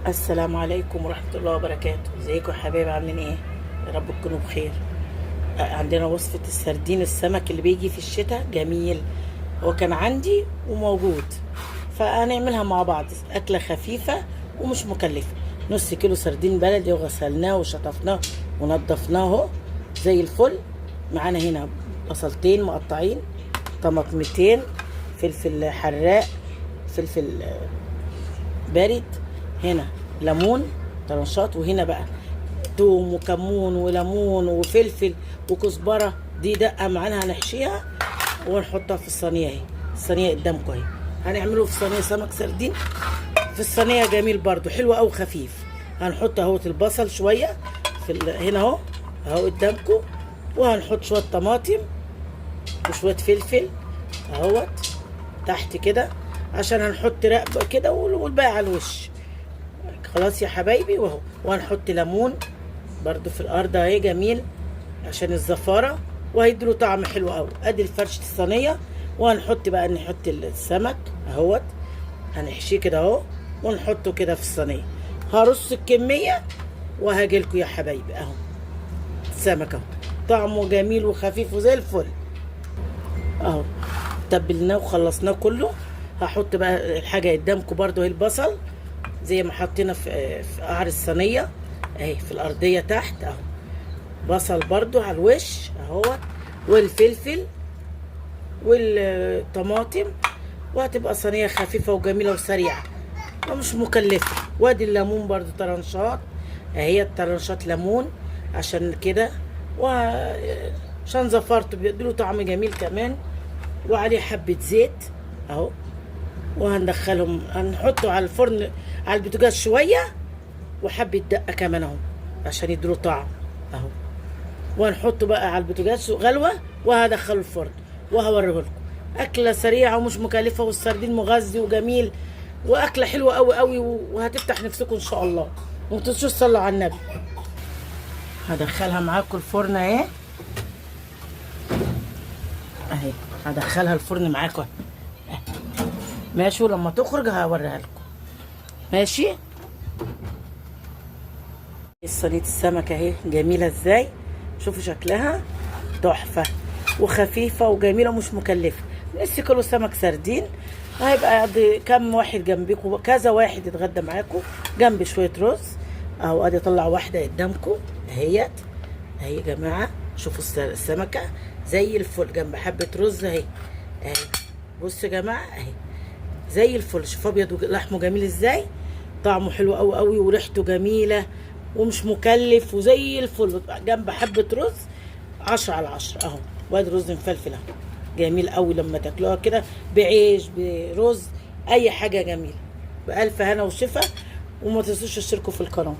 السلام عليكم ورحمة الله وبركاته. ازيكم يا حبايبي، عاملين ايه؟ يا رب تكونوا بخير. عندنا وصفة السردين، السمك اللي بيجي في الشتاء جميل. هو كان عندي وموجود، فهنعملها مع بعض. أكلة خفيفة ومش مكلفة. نص كيلو سردين بلدي وغسلناه وشطفناه ونضفناه زي الفل. معانا هنا بصلتين مقطعين، طماطمتين، فلفل حراق، فلفل بارد، هنا ليمون طرنشات، وهنا بقى توم وكمون وليمون وفلفل وكزبره. دي دقه معانا هنحشيها ونحطها في الصينيه اهي. الصينيه قدامكم اهي. هنعمله في صينيه سمك سردين في الصينيه، جميل برضو، حلو او خفيف. هنحط اهوت البصل شويه هنا اهو قدامكم، وهنحط شويه طماطم وشويه فلفل اهوت تحت كده، عشان هنحط رقبه كده والباقي على الوش. خلاص يا حبايبي، وهنحط ليمون برضو في الارض اهي، جميل عشان الزفاره، وهيديله طعم حلو قوي. ادي فرشه الصينيه، وهنحط بقى نحط السمك اهوت، هنحشيه كده اهو ونحطه كده في الصينيه. هرص الكميه وهاجيلكوا يا حبايبي. اهو السمك اهو، طعمه جميل وخفيف وزي الفل اهو. تبلناه وخلصناه كله. هحط بقى الحاجه قدامكم برضو اهي، البصل زي ما حطينا في قعر الصينيه اهي، في الارضيه تحت اهو. بصل برضو على الوش اهوت، والفلفل والطماطم، وهتبقى صينيه خفيفه وجميله وسريعه ومش مكلفه. وادي الليمون برضو طرنشات اهي، الطرنشات ليمون عشان كده، وعشان زفرته بيديله طعم جميل كمان. وعليه حبه زيت اهو، وهندخلهم هنحطه على الفرن على البوتاجاز شويه، وحبه دقه كمان اهو عشان يديله طعم اهو. وهنحطه بقى على البوتاجاز غلوه، وهدخله الفرن وهوريه لكم. اكله سريعه ومش مكلفه، والسردين مغذي وجميل، واكله حلوه قوي قوي، وهتفتح نفسكم ان شاء الله. وما تنسوش تصلوا على النبي. هدخلها معاكم الفرن اهي، اهي هدخلها الفرن معاكم ماشي، ولما تخرج هوريها لكم ماشي. صينيه السمك اهي جميله ازاي، شوفوا شكلها تحفه وخفيفه وجميله ومش مكلفه. نص كيلو سمك سردين هيبقى كم واحد جنبكم، كذا واحد يتغدى معاكم جنب شويه رز اهو. ادي اطلع واحده قدامكم اهيت اهي يا جماعه. شوفوا السمكه زي الفل جنب حبه رز اهي اهي. بصوا يا جماعه اهي زي الفل. شوف ابيض ولحمه جميل ازاي، طعمه حلو قوي قوي، وريحته جميله ومش مكلف وزي الفل. جنب حبه رز 10/10 اهو. وادي رز مفلفل اهو، جميل قوي لما تاكلوها كده بعيش برز، اي حاجه جميله. بألف هنا وشفا. وما تنسوش تشتركوا في القناه.